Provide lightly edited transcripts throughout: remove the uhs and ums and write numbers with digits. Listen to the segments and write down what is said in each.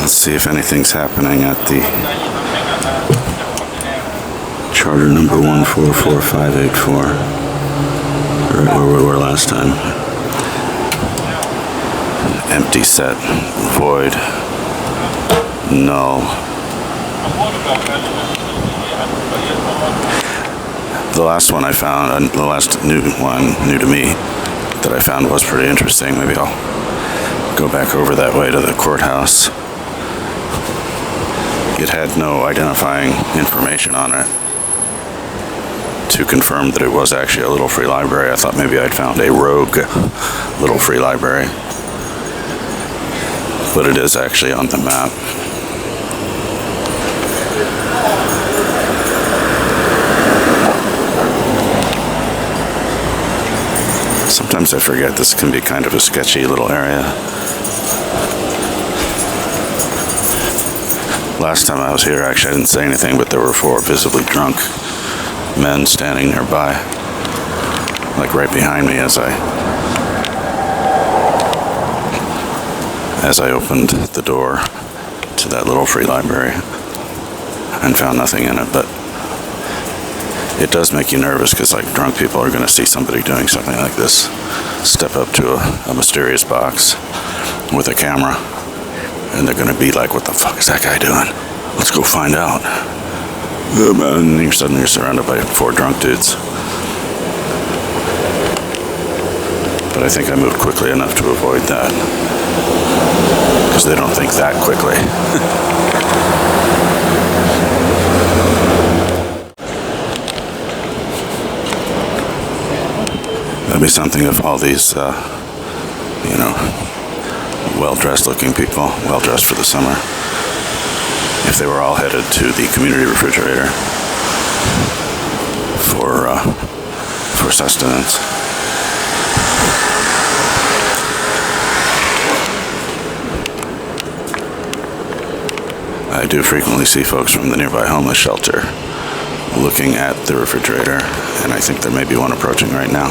Let's see if anything's happening at the charter number 1444584. Right where we were last time. Empty set. Void. Null. The last one I found, the last new one, new to me, that I found was pretty interesting. Maybe I'll go back over that way to the courthouse. It had no identifying information on it to confirm that it was actually a little free library. I thought maybe I'd found a rogue little free library, but it is actually on the map. Sometimes I forget this can be kind of a sketchy little area. Last time I was here, actually, I didn't say anything, but there were 4 visibly drunk men standing nearby, like right behind me as I opened the door to that little free library and found nothing in it. But it does make you nervous because, like, drunk people are going to see somebody doing something like this, step up to a mysterious box with a camera, and they're going to be like, what the fuck is that guy doing? Let's go find out. And you're suddenly surrounded by 4 drunk dudes. But I think I moved quickly enough to avoid that, because they don't think that quickly. That'd be something if all these, well-dressed looking people, well-dressed for the summer, if they were all headed to the community refrigerator for sustenance. I do frequently see folks from the nearby homeless shelter looking at the refrigerator, and I think there may be one approaching right now.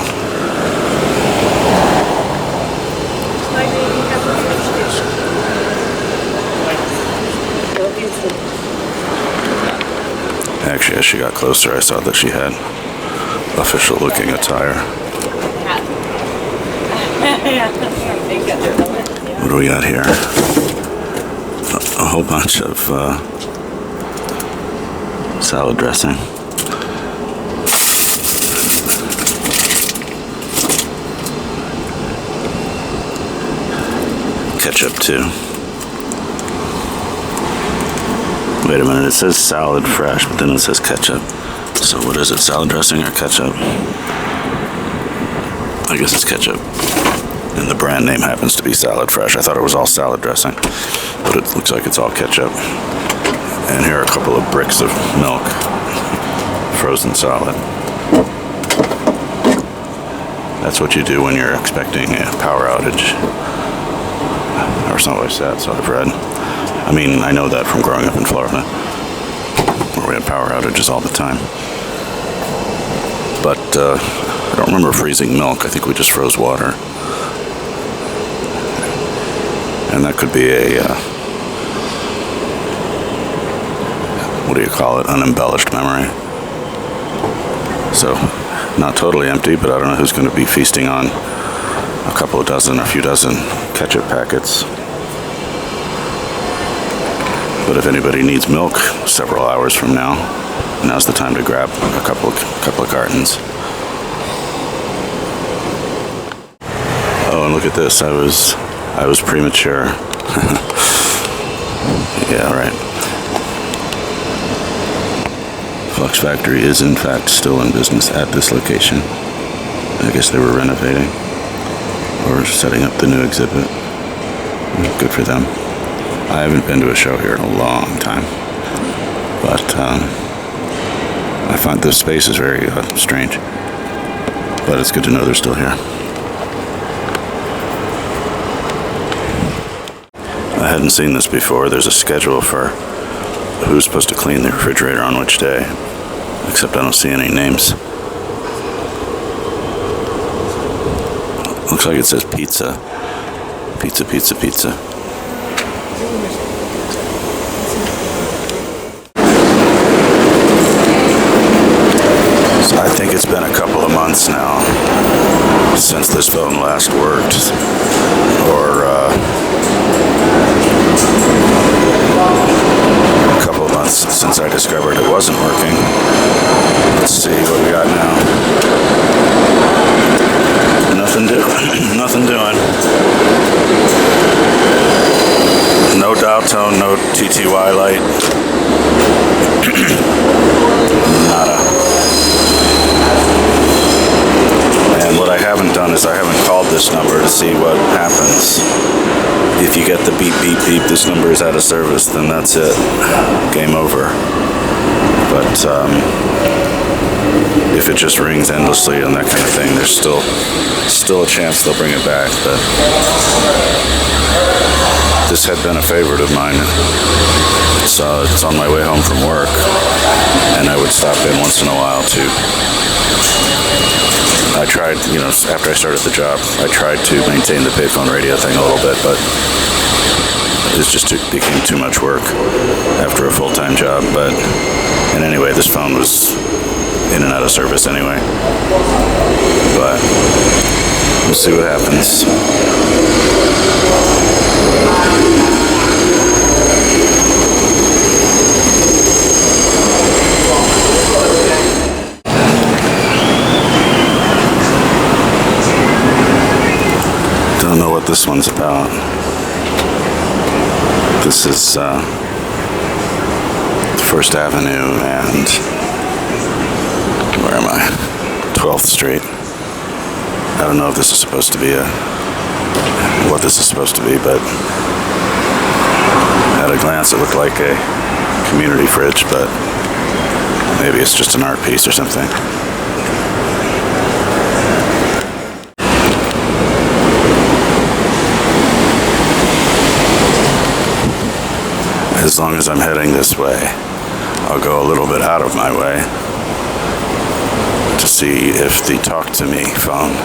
Actually, as she got closer, I saw that she had official-looking attire. What do we got here? A whole bunch of salad dressing. Ketchup, too. Wait a minute, it says salad fresh, but then it says ketchup. So what is it, salad dressing or ketchup? I guess it's ketchup. And the brand name happens to be salad fresh. I thought it was all salad dressing, but it looks like it's all ketchup. And here are a couple of bricks of milk, frozen solid. That's what you do when you're expecting a power outage. Or so I said, so I've read. I mean, I know that from growing up in Florida, where we had power outages all the time. But I don't remember freezing milk. I think we just froze water. And that could be a, what do you call it, unembellished memory. So, not totally empty, but I don't know who's going to be feasting on a couple of dozen, a few dozen ketchup packets. But if anybody needs milk several hours from now, now's the time to grab a couple of cartons. Oh, and look at this. I was premature. Yeah, right. Flux Factory is in fact still in business at this location. I guess they were renovating or setting up the new exhibit. Good for them. I haven't been to a show here in a long time, but I find this space is very strange, but it's good to know they're still here. I hadn't seen this before. There's a schedule for who's supposed to clean the refrigerator on which day, except I don't see any names. Looks like it says pizza. Pizza, pizza, pizza. think it's been a couple of months now since this phone last worked, or a couple of months since I discovered it wasn't working. Let's see what we got now. Nothing doing. Nothing doing. No dial tone, no TTY light. Nada. And what I haven't done is I haven't called this number to see what happens. If you get the beep, beep, beep, this number is out of service, then that's it. Game over. But if it just rings endlessly and that kind of thing, there's still a chance they'll bring it back. But this had been a favorite of mine. So it's on my way home from work, and I would stop in once in a while to. I tried, after I started the job, I tried to maintain the payphone radio thing a little bit, but became too much work after a full-time job. But and anyway, this phone was in and out of service anyway. But we'll see what happens. Don't know what this one's about. This is First Avenue and where am I? 12th Street. I don't know if this is supposed to be what this is supposed to be, but at a glance it looked like a community fridge, but maybe it's just an art piece or something. As long as I'm heading this way, I'll go a little bit out of my way to see if the Talk to Me phone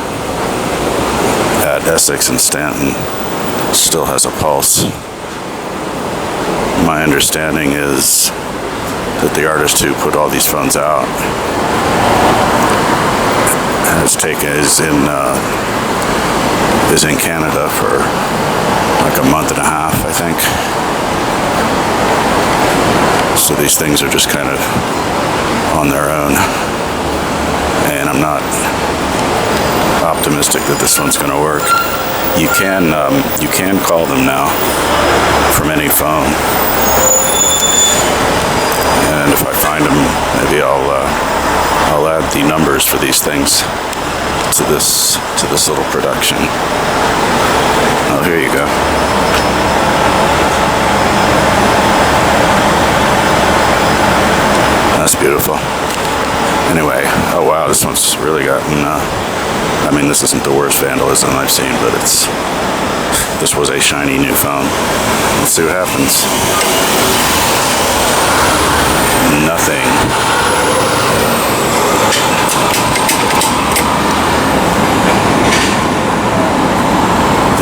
at Essex and Stanton still has a pulse. My understanding is that the artist who put all these phones out is in Canada for like a month and a half, I think. So these things are just kind of on their own, and I'm not optimistic that this one's going to work. You can call them now from any phone, and if I find them, maybe I'll add the numbers for these things to this little production. Oh, here you go. That's beautiful. Anyway, oh wow, this one's really gotten, this isn't the worst vandalism I've seen, but this was a shiny new phone. Let's see what happens. Nothing.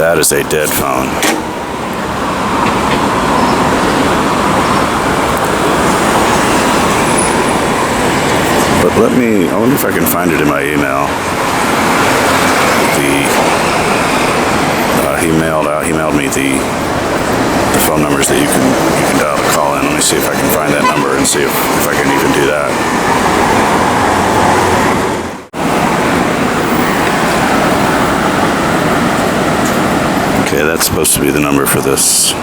That is a dead phone. But I wonder if I can find it in my email. He mailed me the phone numbers that you can dial to call in. Let me see if I can find that number and see if I can even do that. Okay, that's supposed to be the number for this.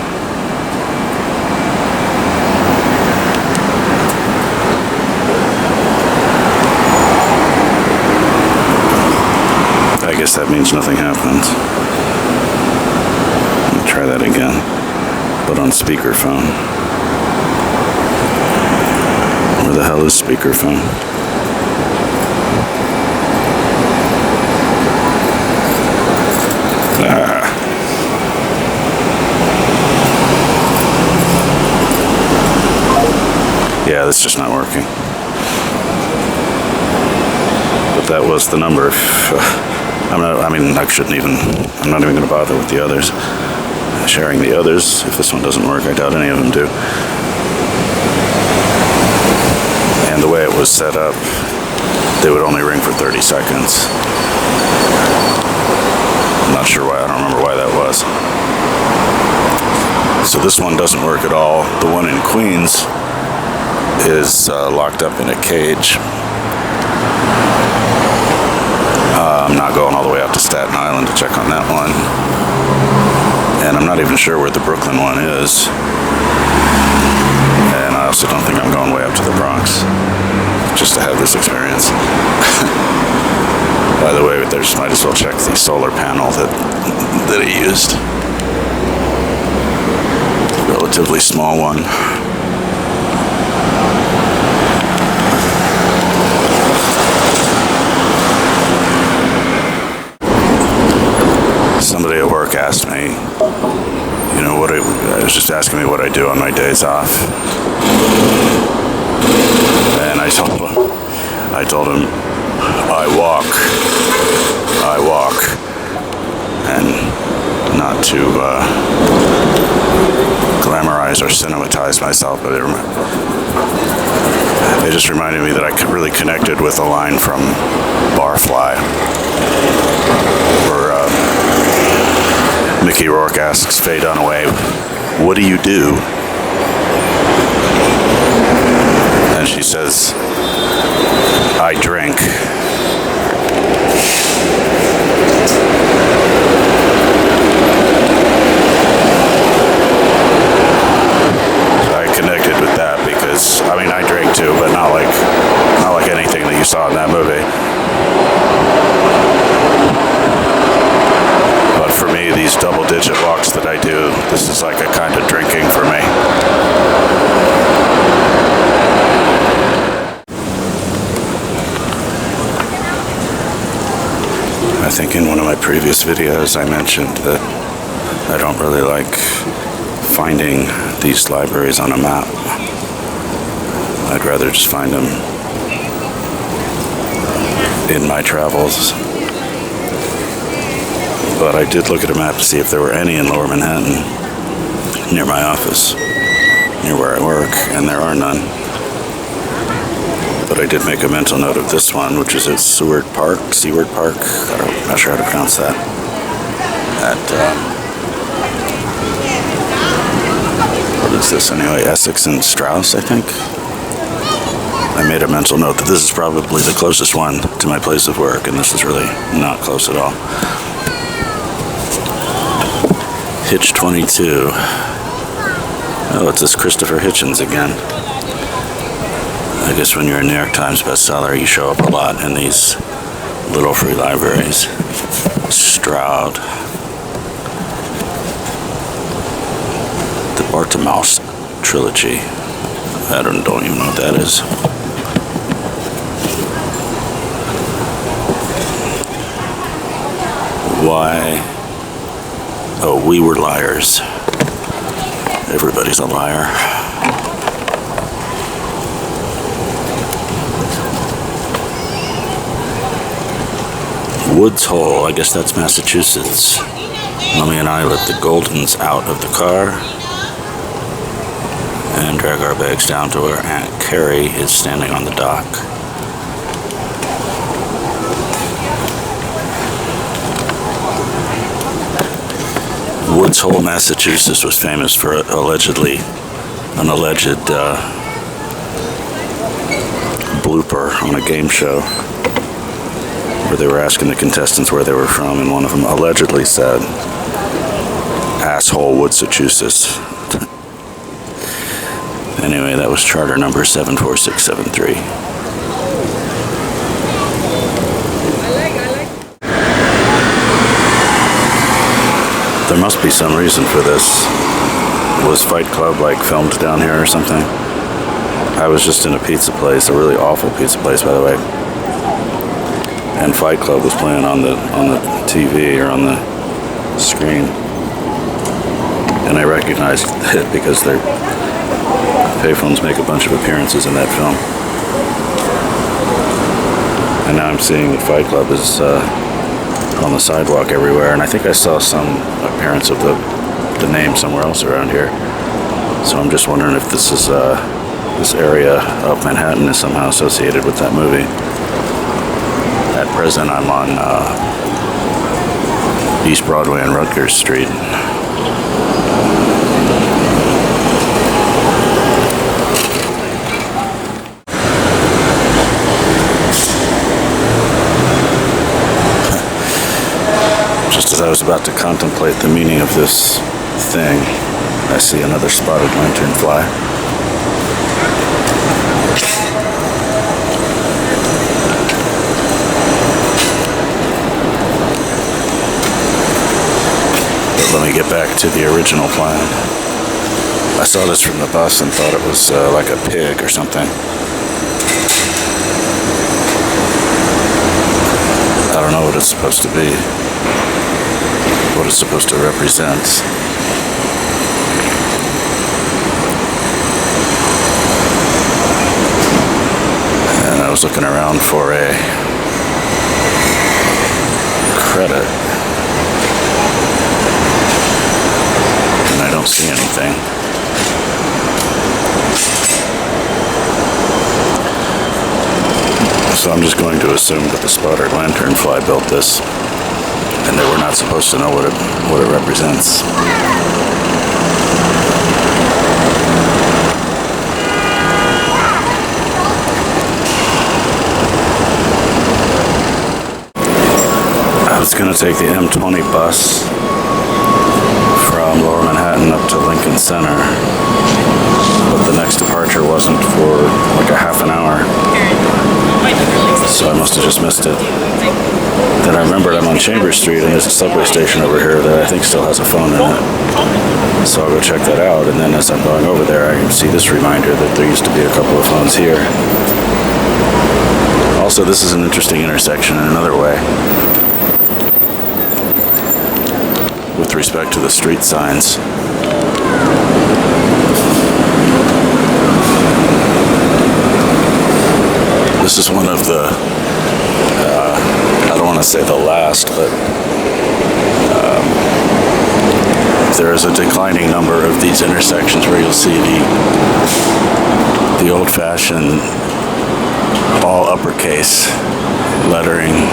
I guess that means nothing happens. Let me try that again, but on speakerphone. Where the hell is speakerphone? Yeah, that's just not working. But that was the number. I'm not even going to bother with the others. Sharing the others, if this one doesn't work, I doubt any of them do. And the way it was set up, they would only ring for 30 seconds. I'm not sure why, I don't remember why that was. So this one doesn't work at all. The one in Queens is locked up in a cage. I'm not going all the way out to Staten Island to check on that one. And I'm not even sure where the Brooklyn one is. And I also don't think I'm going way up to the Bronx just to have this experience. By the way, there's might as well check the solar panel that he used. Relatively small one. Somebody at work asked me, you know, I was just asking me what I do on my days off. And I told him, I walk. And not to glamorize or cinematize myself, but it just reminded me that I really connected with a line from Barfly, where Mickey Rourke asks Faye Dunaway, "What do you do?" And she says, "I drink." So I connected with that because, I mean, I drink too, but not like anything that you saw in that movie. But for me, these double-digit walks that I do, this is like a kind of drinking for me. I think in one of my previous videos I mentioned that I don't really like finding these libraries on a map. I'd rather just find them in my travels. But I did look at a map to see if there were any in Lower Manhattan near my office, near where I work, and there are none. But I did make a mental note of this one, which is at Seward Park. I'm not sure how to pronounce that. What is this anyway? Essex and Strauss, I think. I made a mental note that this is probably the closest one to my place of work, and this is really not close at all. Hitch 22. Oh, it's this Christopher Hitchens again. I guess when you're a New York Times bestseller, you show up a lot in these little free libraries. Stroud. The Bartimaeus trilogy. I don't even know what that is. Why? Oh, We Were Liars. Everybody's a liar. Woods Hole, I guess that's Massachusetts. Mummy and I let the Goldens out of the car and drag our bags down to where Aunt Carrie is standing on the dock. Woods Hole, Massachusetts was famous for an alleged blooper on a game show where they were asking the contestants where they were from, and one of them allegedly said, "Asshole, Woodsachusets." Anyway, that was charter number 74673. There must be some reason for this. Was Fight Club like filmed down here or something? I was just in a pizza place, a really awful pizza place, by the way. And Fight Club was playing on the TV or on the screen. And I recognized it because their payphones make a bunch of appearances in that film. And now I'm seeing that Fight Club is on the sidewalk everywhere, and I think I saw some appearance of the name somewhere else around here. So I'm just wondering if this is this area of Manhattan is somehow associated with that movie. present, I'm on East Broadway and Rutgers Street. Just as I was about to contemplate the meaning of this thing, I see another spotted lanternfly. But let me get back to the original plan. I saw this from the bus and thought it was like a pig or something. I don't know what it's supposed to be, what it's supposed to represent. And I was looking around for a credit, and I don't see anything. So I'm just going to assume that the spotted lanternfly built this, and that we're not supposed to know what it represents. I was going to take the M20 bus from Lower Manhattan up to Lincoln Center, but the next departure wasn't for like a half an hour, so I must have just missed it. Then I remembered I'm on Chambers Street and there's a subway station over here that I think still has a phone in it, so I'll go check that out. And then as I'm going over there, I can see this reminder that there used to be a couple of phones here. Also, this is an interesting intersection in another way with respect to the street signs. This is one of the, I don't want to say the last, but there is a declining number of these intersections where you'll see the old-fashioned all uppercase lettering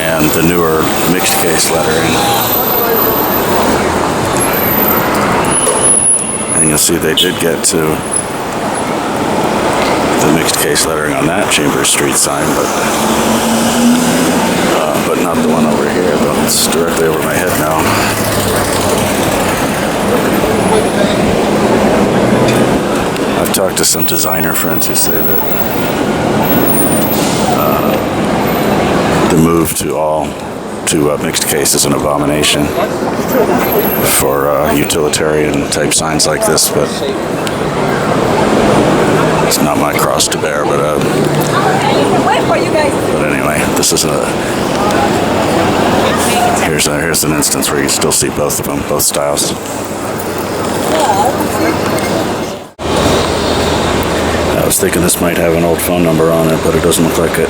and the newer mixed case lettering. And you'll see they did get to the mixed case lettering on that Chambers Street sign, but not the one over here, though. It's directly over my head now. I've talked to some designer friends who say that the move to mixed case is an abomination for utilitarian type signs like this, but it's not my cross to bear. But anyway, this is here's an instance where you still see both of them, both styles. I was thinking this might have an old phone number on it, but it doesn't look like it.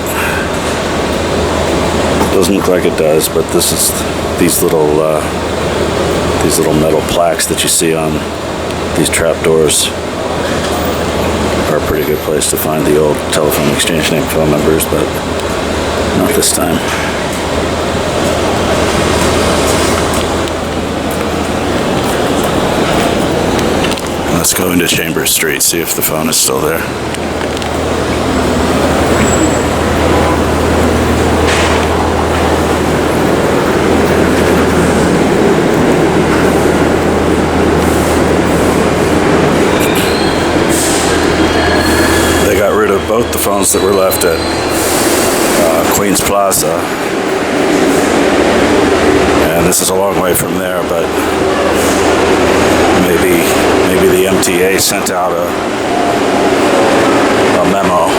Doesn't look like it does. But this is these little metal plaques that you see on these trap doors are a pretty good place to find the old telephone exchange name phone numbers, but not this time. Let's go into Chambers Street, see if the phone is still there. They got rid of both the phones that were left at Queens Plaza. And this is a long way from there, but maybe the MTA sent out a memo.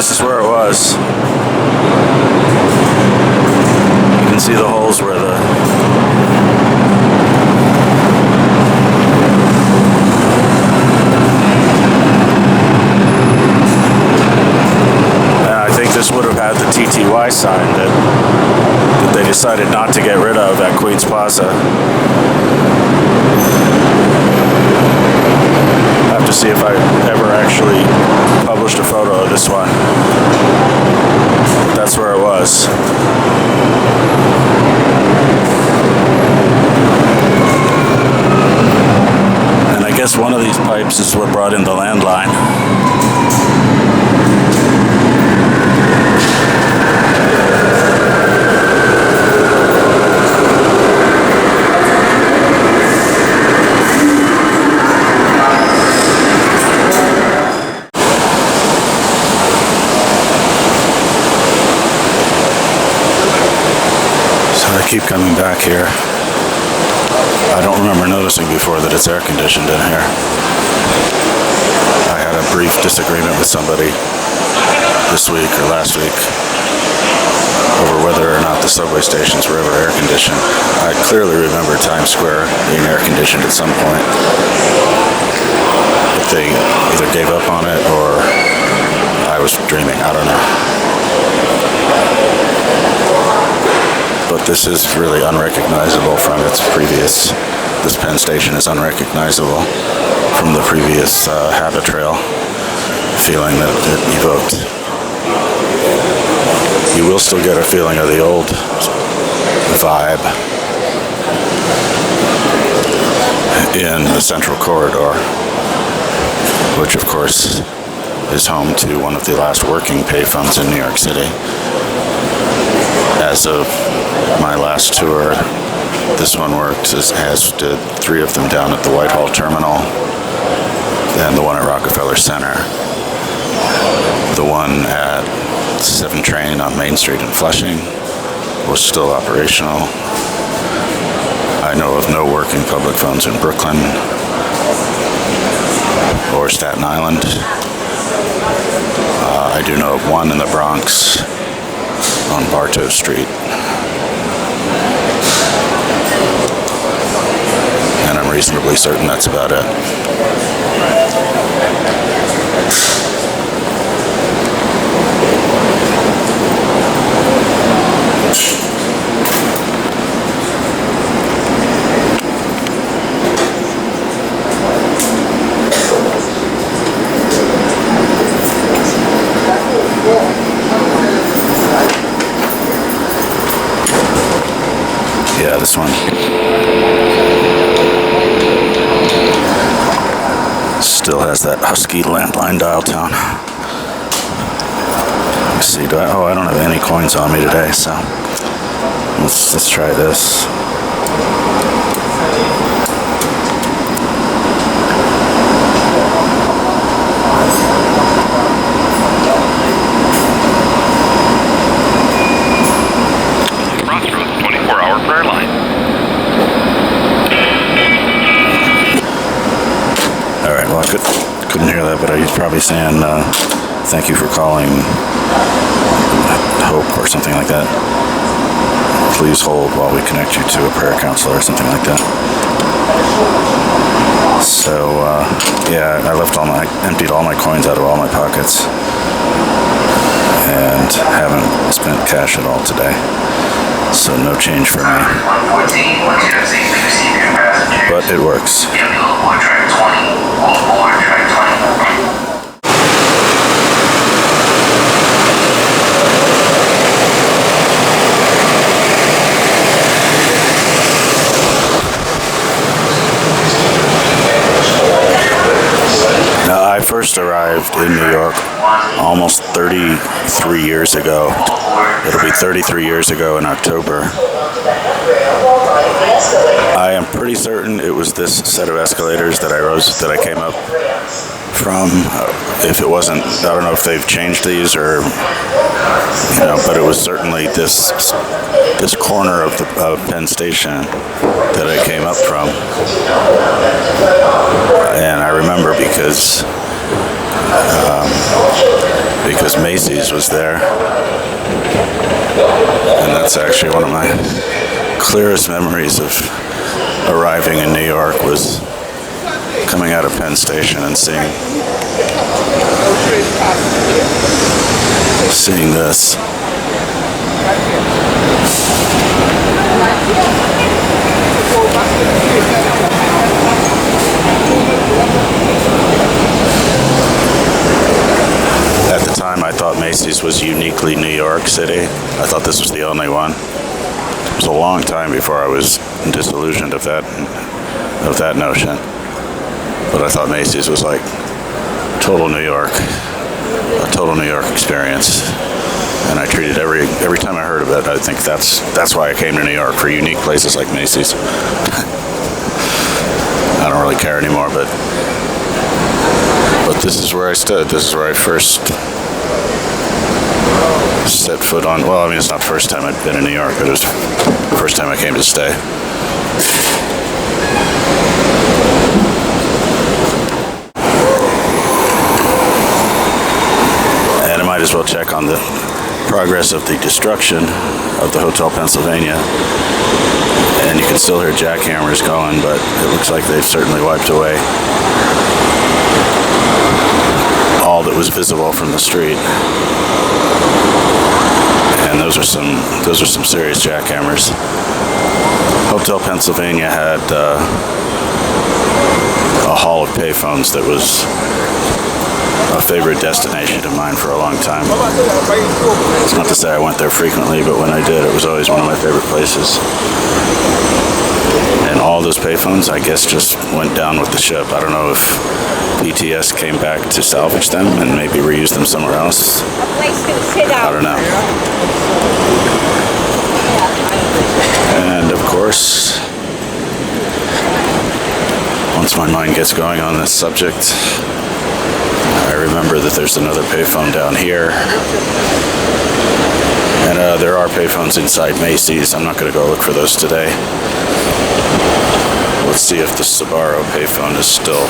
this is where it was. You can see the holes where the this would have had the TTY sign that they decided not to get rid of at Queens Plaza. I have to see if I ever actually published a photo of this one. That's where it was. And I guess one of these pipes is what brought in the landline. Keep coming back here. I don't remember noticing before that it's air conditioned in here. I had a brief disagreement with somebody this week or last week over whether or not the subway stations were ever air conditioned. I clearly remember Times Square being air conditioned at some point. But they either gave up on it or I was dreaming. I don't know. But this is really unrecognizable from its previous, this Penn Station is unrecognizable from the previous habit trail feeling that it evoked. You will still get a feeling of the old vibe in the Central Corridor, which of course is home to one of the last working payphones in New York City. As of my last tour, this one works, as did 3 of them down at the Whitehall Terminal and the one at Rockefeller Center. The one at 7 Train on Main Street in Flushing was still operational. I know of no working public phones in Brooklyn or Staten Island. I do know of one in the Bronx on Bartow Street. And I'm reasonably certain that's about it. Yeah, this one. Still has that husky landline dial tone. Let's see, I don't have any coins on me today, so let's try this. Couldn't hear that, but he's probably saying thank you for calling Hope or something like that. Please hold while we connect you to a prayer counselor or something like that. So yeah, I emptied all my coins out of all my pockets and haven't spent cash at all today. So no change for me. But it works. Now, I first arrived in New York almost 33 years ago. It'll be 33 years ago in October. I am pretty certain it was this set of escalators that I came up from. If it wasn't, I don't know if they've changed these or, but it was certainly this corner of Penn Station that I came up from. And I remember because because Macy's was there. And that's actually one of my clearest memories of arriving in New York, was coming out of Penn Station and seeing this. At the time, I thought Macy's was uniquely New York City. I thought this was the only one. It was a long time before I was disillusioned of that notion. But I thought Macy's was like total New York, a total New York experience. And I treated every time I heard of it, I think that's why I came to New York, for unique places like Macy's. I don't really care anymore, but this is where I stood. This is where I first set foot on. Well, I mean, it's not the first time I'd been in New York, but it was the first time I came to stay. And I might as well check on the progress of the destruction of the Hotel Pennsylvania. And you can still hear jackhammers going, but it looks like they've certainly wiped away all that was visible from the street. And those are some serious jackhammers. Hotel Pennsylvania had a hall of payphones that was a favorite destination of mine for a long time. It's not to say I went there frequently, but when I did, it was always one of my favorite places. And all those payphones, I guess, just went down with the ship. I don't know if BTS came back to salvage them and maybe reuse them somewhere else. I don't know. And of course, once my mind gets going on this subject, I remember that there's another payphone down here. And there are payphones inside Macy's. I'm not going to go look for those today. Let's see if the Sbarro payphone is still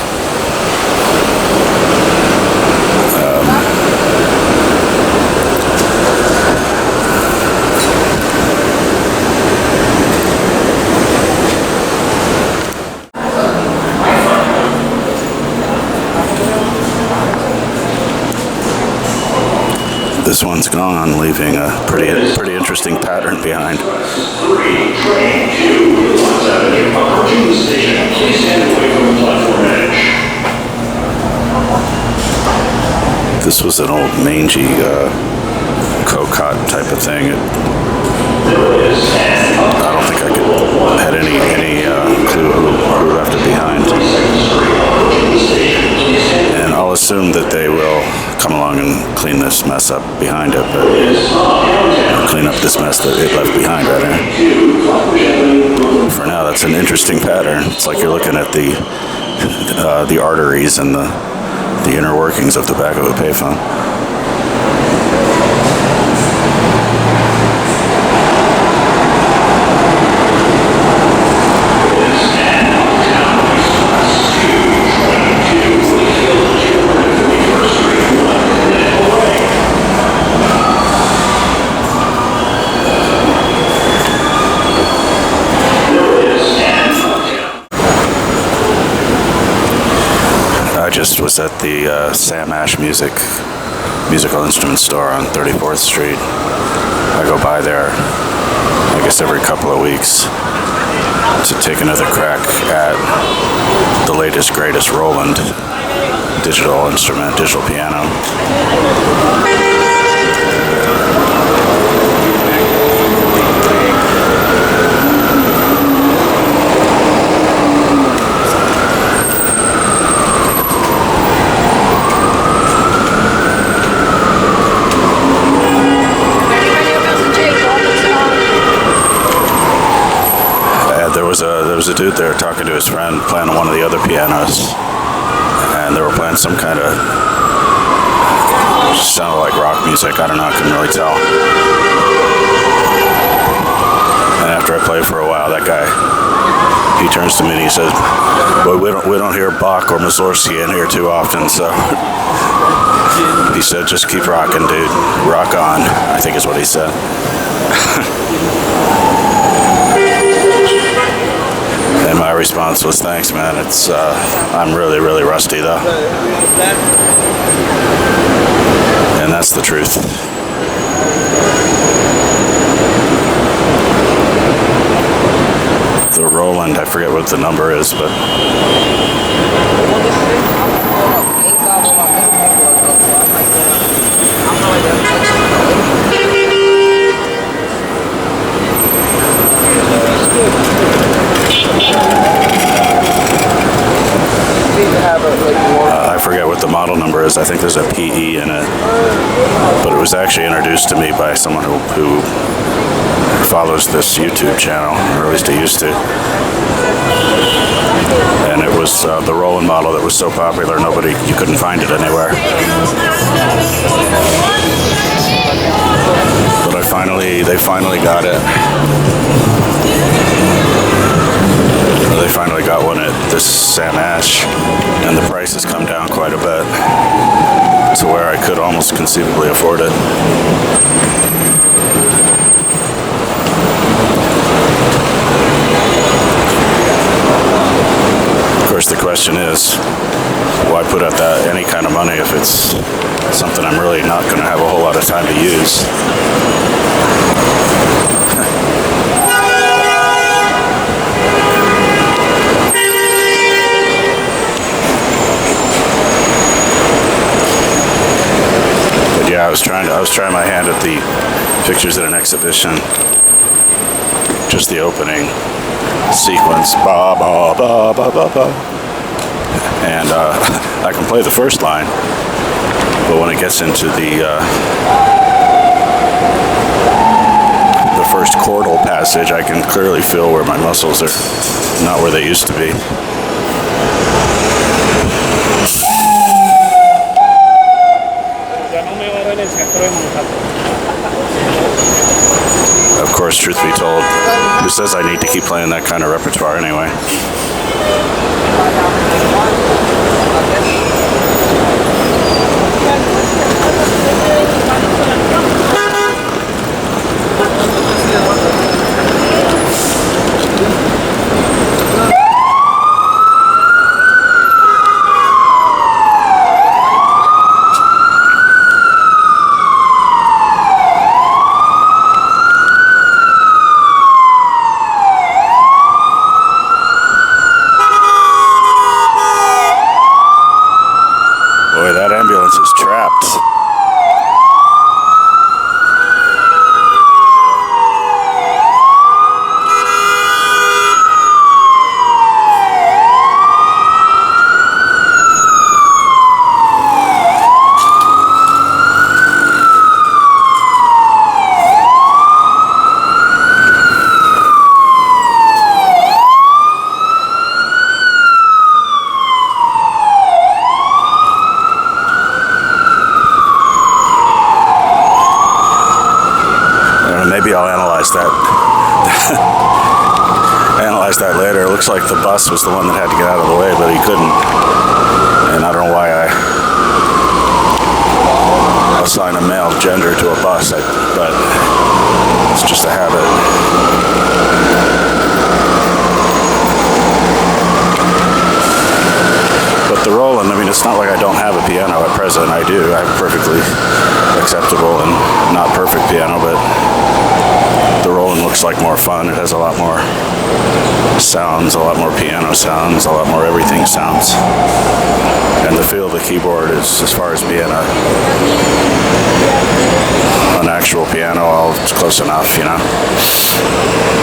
this one's gone, leaving a pretty interesting pattern behind. This was an old mangy co-cot type of thing. I don't think I had any clue who left it behind. And I'll assume that they will come along and clean this mess up behind it, but clean up this mess that it left behind right here. For now, that's an interesting pattern. It's like you're looking at the arteries and the inner workings of the back of a payphone. Just was at the Sam Ash musical instrument store on 34th Street. I go by there, I guess, every couple of weeks to take another crack at the latest, greatest Roland digital piano. There was a dude there talking to his friend, playing on one of the other pianos, and they were playing some kind of, just sounded like rock music. I don't know, I couldn't really tell. And after I played for a while, that guy, he turns to me and he says, "Well, we don't hear Bach or Mussorgsky in here too often, so." He said, "Just keep rocking, dude. Rock on," I think is what he said. And my response was, "Thanks, man. It's I'm really, really rusty, though." And that's the truth. The Roland, I forget what the number is, but I forget what the model number is. I think there's a PE in it, but it was actually introduced to me by someone who follows this YouTube channel, or at least he used to. And it was the Roland model that was so popular, you couldn't find it anywhere. But they finally got it. They finally got one at this Sam Ash, and the price has come down quite a bit to where I could almost conceivably afford it. Of course, the question is, why put out any kind of money if it's something I'm really not going to have a whole lot of time to use? Yeah, I was trying my hand at the pictures at an exhibition. Just the opening sequence, ba ba ba ba ba ba, and I can play the first line, but when it gets into the first chordal passage, I can clearly feel where my muscles are not where they used to be. Of course, truth be told, who says I need to keep playing that kind of repertoire anyway? Maybe I'll analyze that later. It looks like the bus was the one that had to get out of the way, but he couldn't. And I don't know why I assign a male gender to a bus, but it's just a habit. But the Roland, I mean, it's not like I don't have a piano at present. I do. I have a perfectly acceptable and not perfect piano, but the Roland looks like more fun. It has a lot more sounds, a lot more piano sounds, a lot more everything sounds. And the feel of the keyboard is, as far as being an actual piano, it's close enough, you know.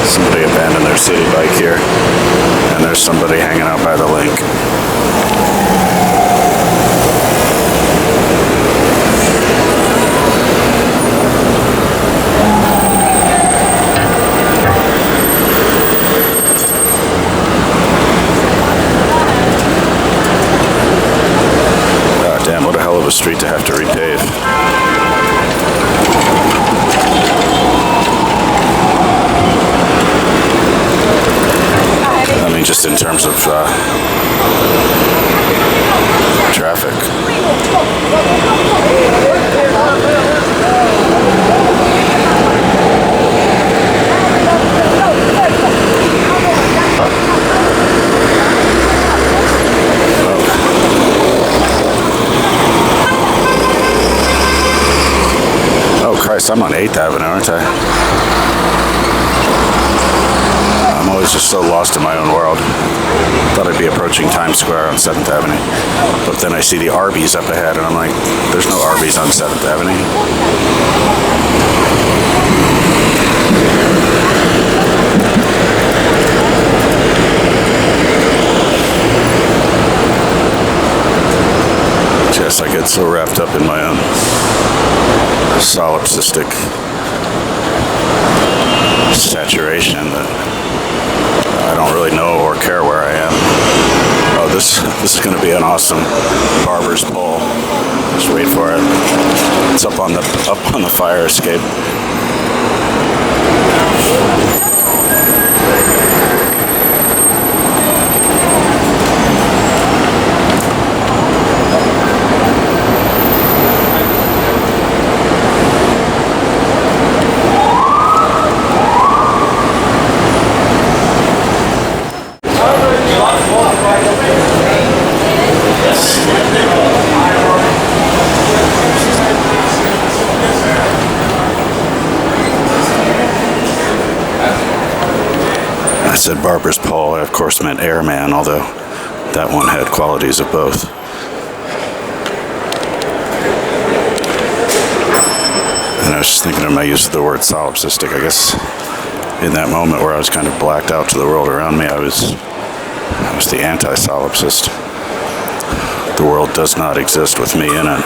Somebody abandoned their city bike here, and there's somebody hanging out by the lake. Damn, what a hell of a street to have to repave. I mean, just in terms of traffic. Oh Christ, I'm on 8th Avenue, aren't I? I'm always just so lost in my own world. Thought I'd be approaching Times Square on 7th Avenue. But then I see the Arby's up ahead and I'm like, there's no Arby's on 7th Avenue. Yes, I get so wrapped up in my own solipsistic saturation that I don't really know or care where I am. Oh, this is going to be an awesome barber's pole. Just wait for it. It's up on the fire escape. I said barber's pole, I of course meant airman, although that one had qualities of both. And I was just thinking of my use of the word solipsistic. I guess in that moment where I was kind of blacked out to the world around me, I was the anti-solipsist. The world does not exist with me in it.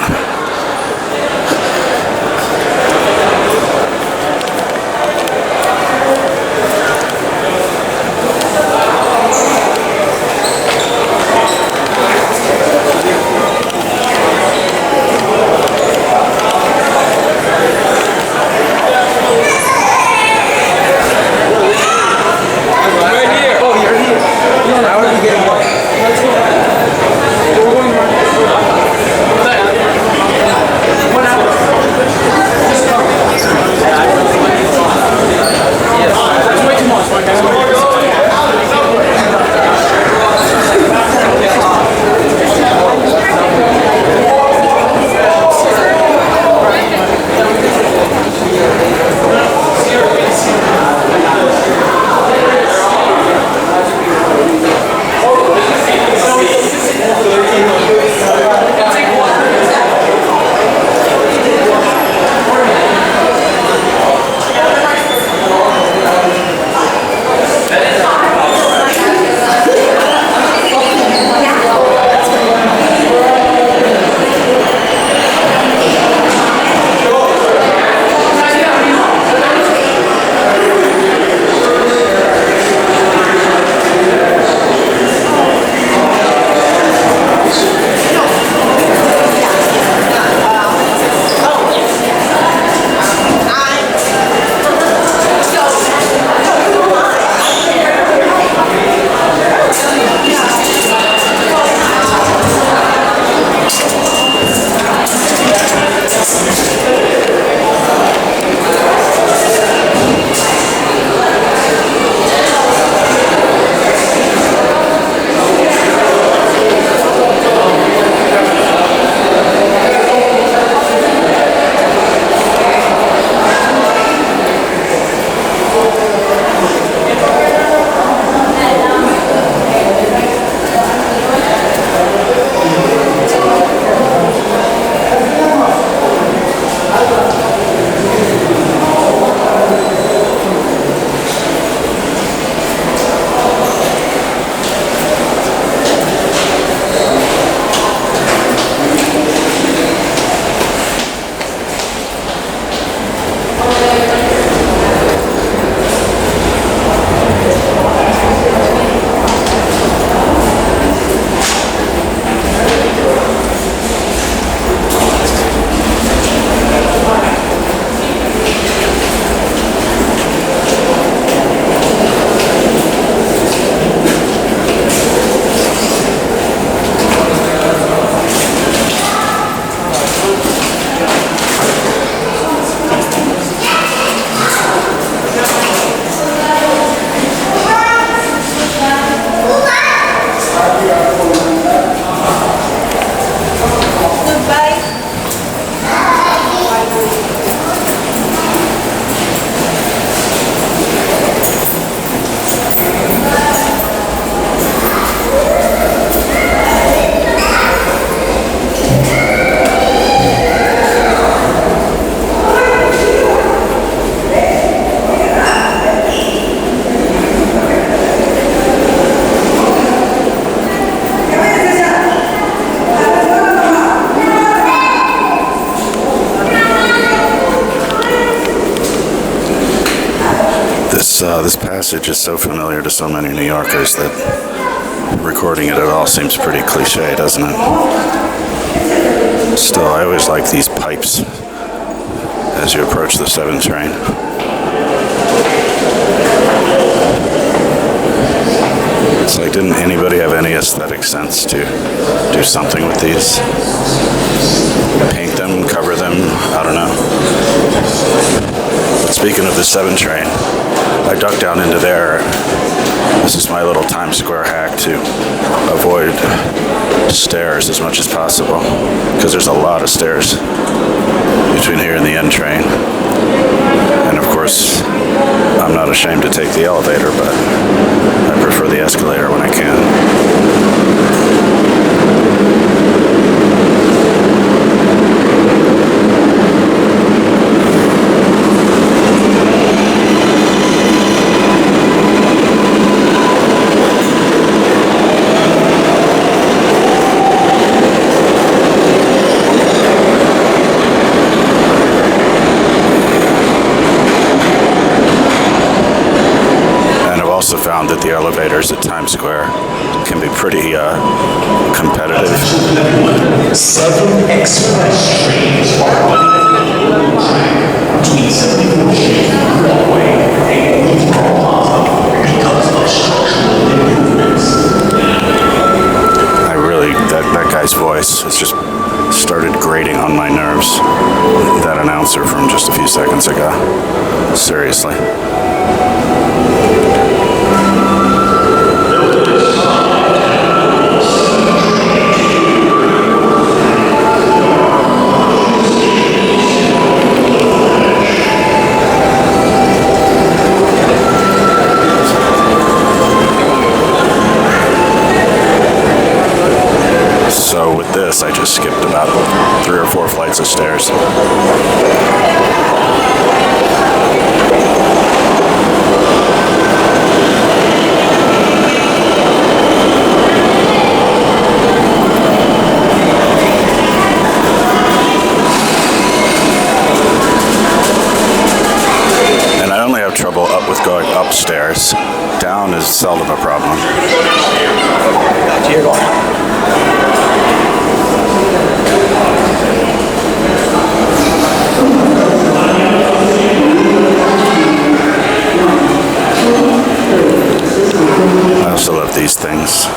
This passage is so familiar to so many New Yorkers that recording it at all seems pretty cliche, doesn't it? Still, I always like these pipes as you approach the 7 train. It's like, didn't anybody have any aesthetic sense to do something with these? Paint them, cover them, I don't know. But speaking of the 7 train, I ducked down into there. This is my little Times Square hack to avoid stairs as much as possible, because there's a lot of stairs between here and the N train. And of course, I'm not ashamed to take the elevator, but I prefer the escalator when I can. Found that the elevators at Times Square can be pretty competitive. 7 express trains are running between 74th Street and Broadway and Withdrawal Plaza because of structural improvements. That guy's voice has just started grating on my nerves. That announcer from just a few seconds ago. Seriously. So with this, I just skipped about 3 or 4 flights of stairs. And I only have trouble with going upstairs. Down is seldom a problem. I also love these things.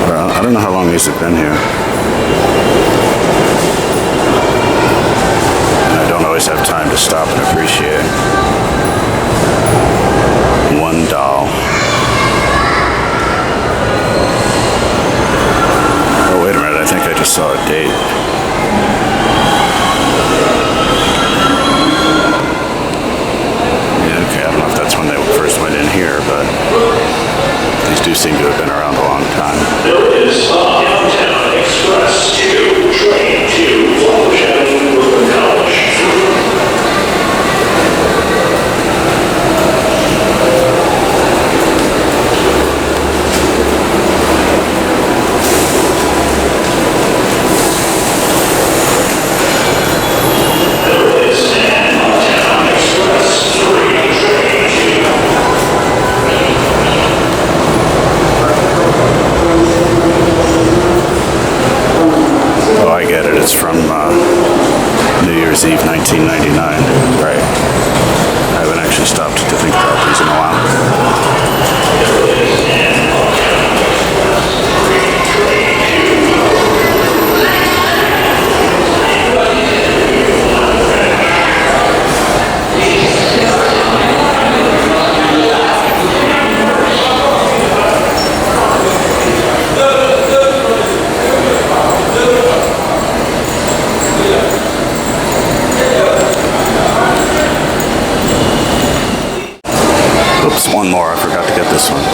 Well, I don't know how long these have been here. And I don't always have time to stop and appreciate $1. Oh, wait a minute, I think I just saw a date. Okay, I don't know if that's when they first went in here, but these do seem to have been around a long time. There is a Downtown Express 2 train to Flushing Brooklyn College. Oh, I get it. It's from New Year's Eve 1999. Right. I haven't actually stopped to think about these in a while. Oops, one more. I forgot to get this one.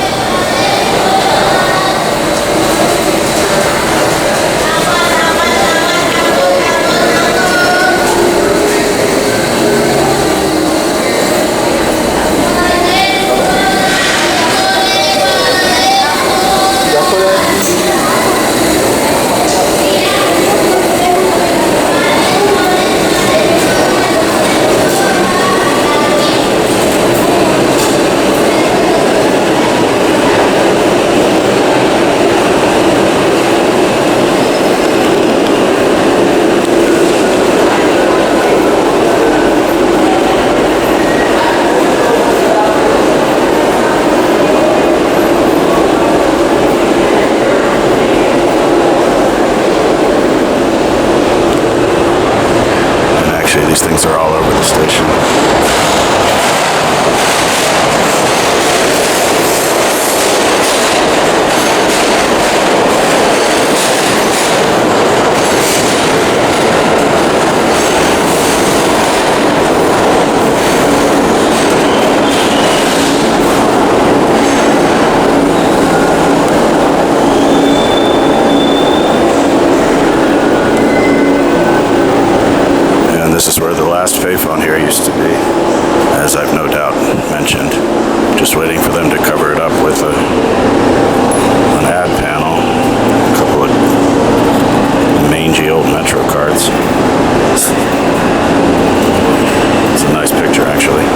last payphone here used to be, as I've no doubt mentioned. Just waiting for them to cover it up with an ad panel, a couple of mangy old Metro cards. It's a nice picture, actually.